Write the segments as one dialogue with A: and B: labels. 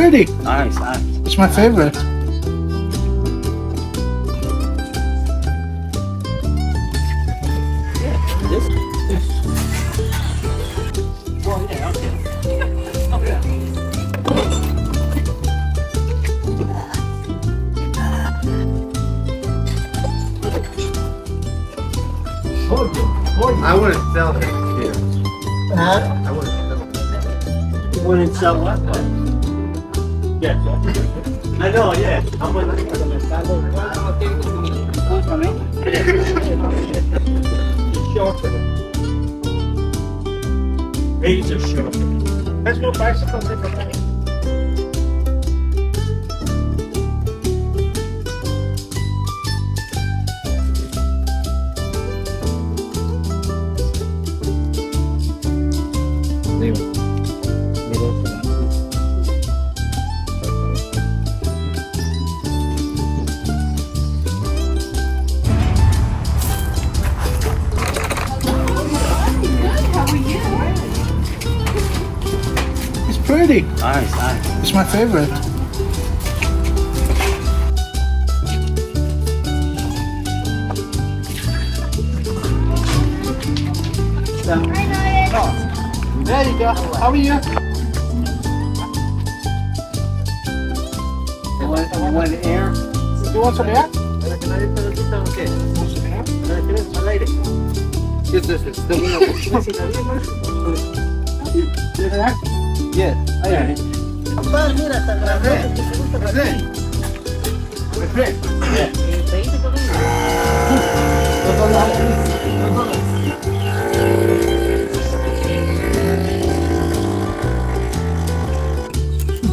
A: pretty.
B: Nice, nice.
A: It's my favorite.
B: This? Oh, yeah, okay.
C: I wouldn't sell it here.
A: Huh?
C: I wouldn't sell it.
B: You wouldn't sell what? Yeah. I know, yeah. How much? Shorter. Razor short.
A: Let's go bicycles in the night. It's pretty.
B: Nice, nice.
A: It's my favorite. Oh, there you go. How are you?
B: You want air?
A: You want some air?
B: Yeah.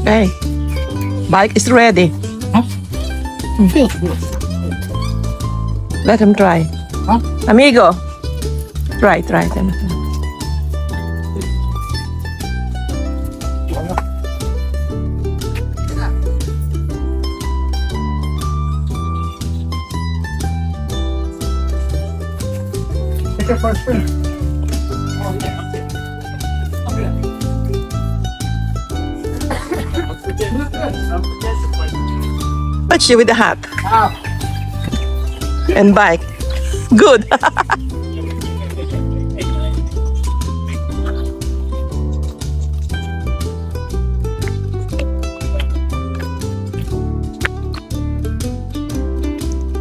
D: Okay. Bike is ready.
A: Huh? Feels good.
D: Let him try.
A: Huh?
D: Amigo. Try.
A: Take it for a spin.
D: Touch you with the hat
A: Ah,
D: and bike. Good.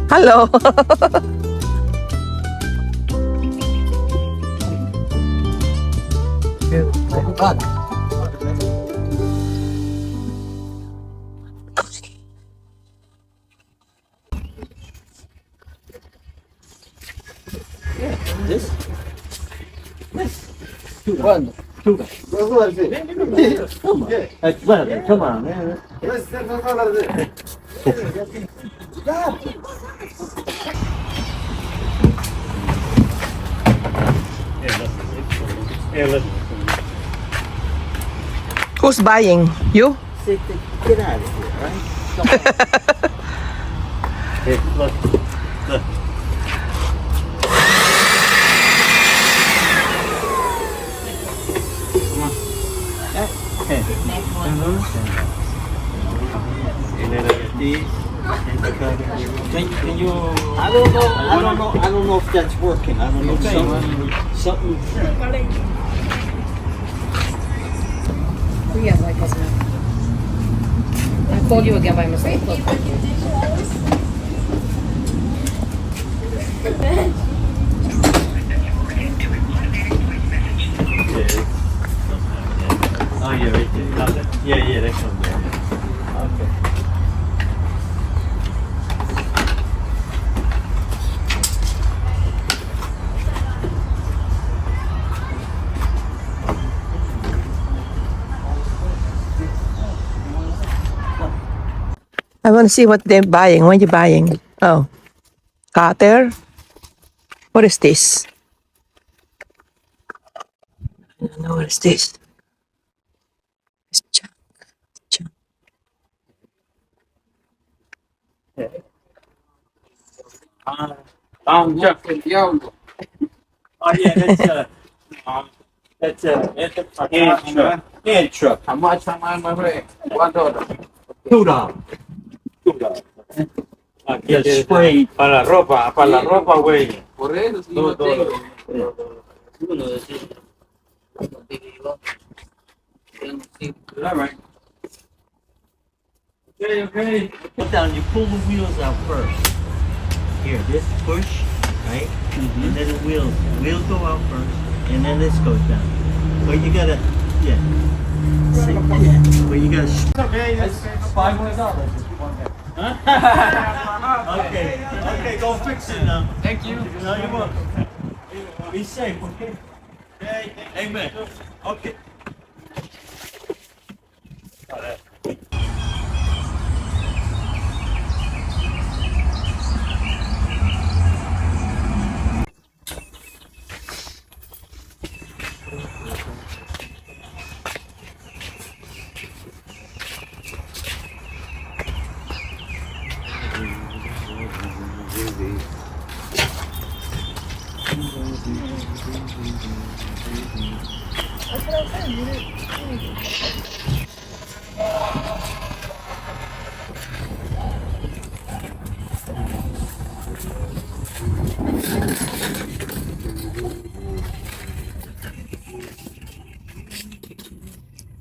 D: Hello.
B: This?
A: one.
B: Come on, man.
D: Who's buying? You?
B: Get out of here, right? Hey, look. Look. And then I get these. Can you? I don't know if that's working. I don't know. Something.
E: Yeah, like wasn't it? I called you again by mistake. Look.
B: Oh yeah, right there. Got it? Yeah, that's one there. Okay.
D: I want to see what they're buying. What are you buying? Oh, cutter. What is this? I don't know what is this. It's junk.
B: Jack. Oh yeah, that's hand truck. Intro.
A: How much am I, my way? $1.
B: $2. Aquí el spray para la ropa, güey.
A: Por eso, sí,
B: No,
A: no tengo.
E: Uno de esos.
B: All right. Okay. Put down, you pull the wheels out first. Here, this push, right? And then the wheels go out first, and then this goes down. So you gotta, yeah. See? But you gotta. Okay, that's $500. Okay, go fix it now.
A: Thank you.
B: No, you're welcome. Be safe, okay? Amen. Okay.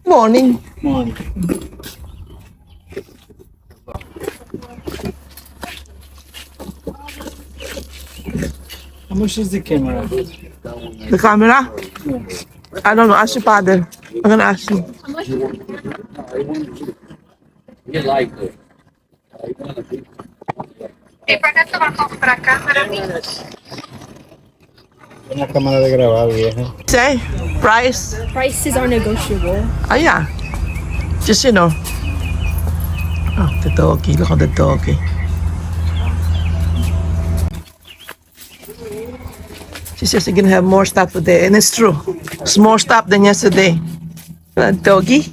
D: Morning.
B: Morning.
A: How much is the camera?
D: The camera? I don't know. Ask your father. I'm gonna ask him.
A: You like it.
B: Una cámara de grabar, vieja.
D: Say, price?
F: Prices are negotiable.
D: Oh, yeah. Just, you know. Oh, the doggy. Look at the doggy. She says you're gonna have more stuff today, and it's true. It's more stuff than yesterday. Doggy.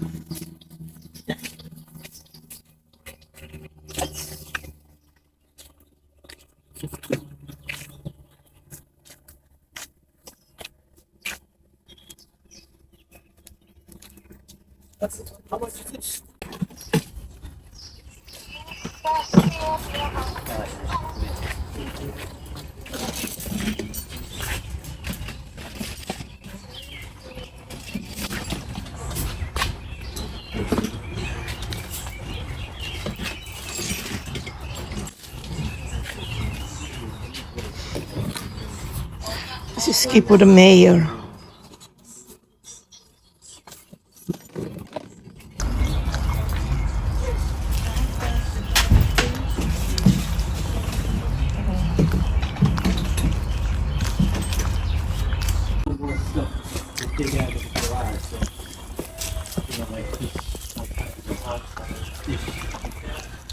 D: This is skip with the mayor.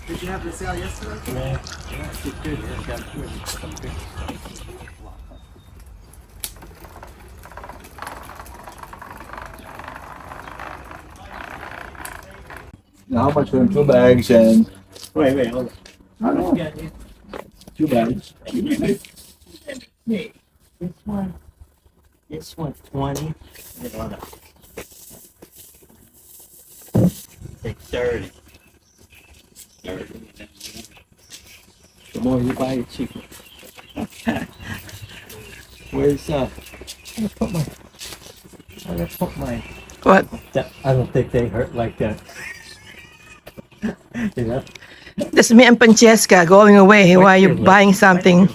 C: Did you have the sale yesterday?
A: How much for 2 bags and
B: Wait, hold on.
A: I don't know, 2 bags.
B: This one's 20. Wait, hold on. Say 30. 30. The more you buy, the cheaper. Where's Where's put my?
D: What?
B: I don't think they hurt like that. You know?
D: This is me and Francesca going away while you're buying something.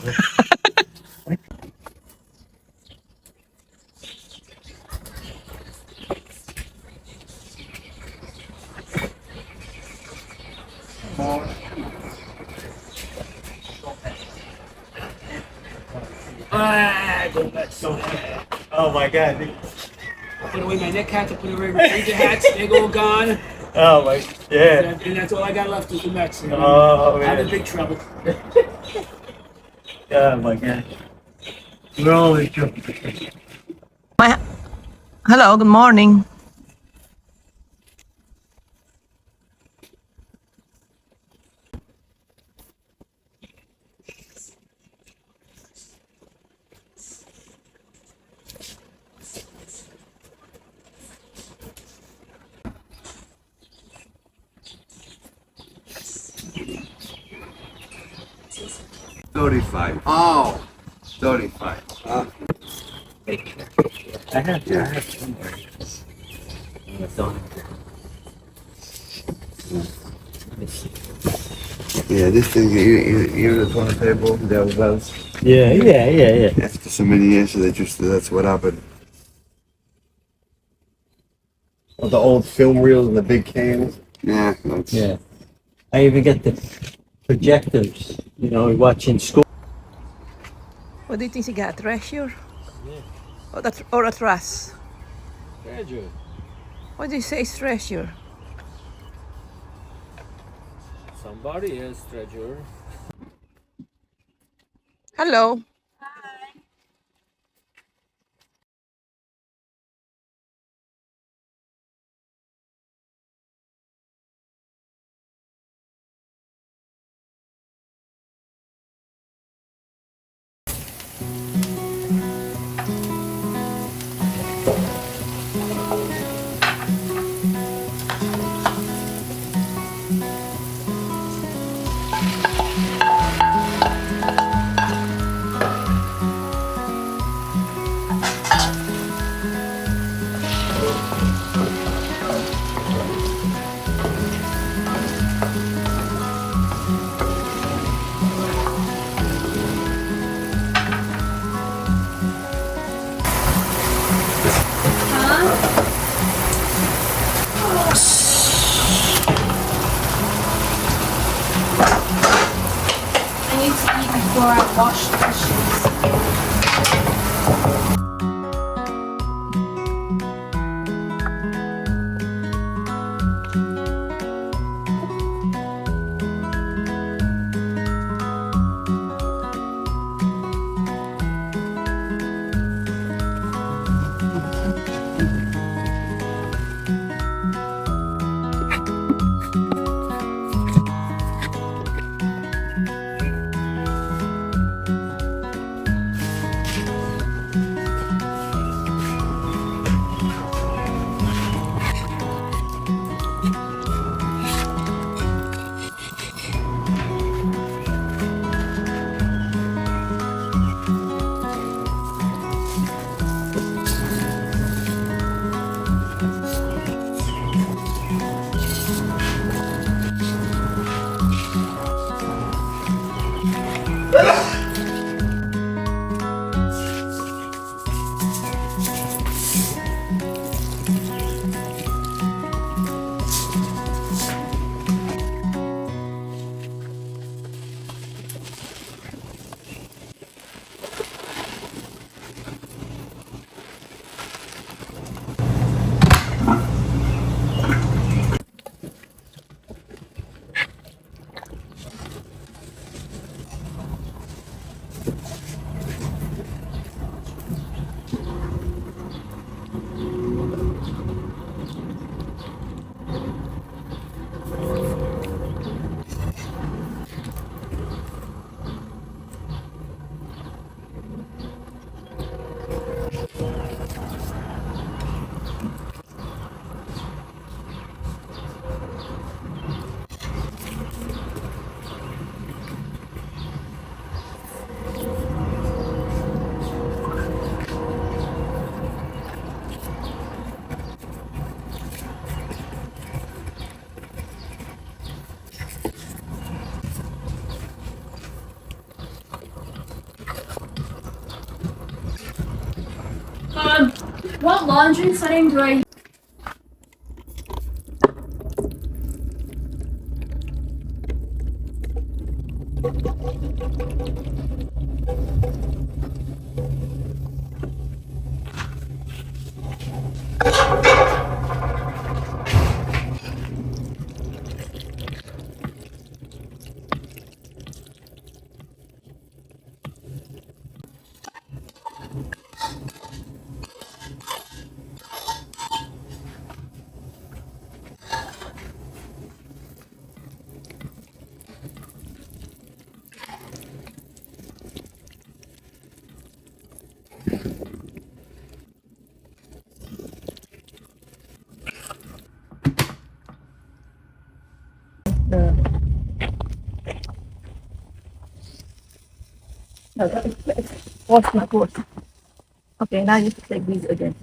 E: Go back so bad.
B: Oh my God.
E: I put away my neck hats, I put away my ranger hats, they're all gone.
B: Oh my, yeah.
E: And that's all I got left is the Mets. And
B: Oh
E: I'm in
B: man.
E: big trouble.
B: Oh my God. We're all in trouble.
D: Hello, good morning.
G: 35. Oh, 35.
B: I have somewhere. It's on. Let me see.
G: Yeah, this thing, you the toilet table, that was
B: Yeah.
G: after so many years, so that's what happened.
A: Oh, the old film reels and the big cans.
G: Yeah, that's,
B: Yeah. I even get the projectors, you know, watching school.
D: What do you think he got? Treasure? Or a trust?
B: Treasure.
D: What do you say is treasure?
B: Somebody has treasure.
D: Hello.
F: I need to eat before I wash dishes. What laundry setting do I
D: Wash my clothes. Okay, now you have to take these again.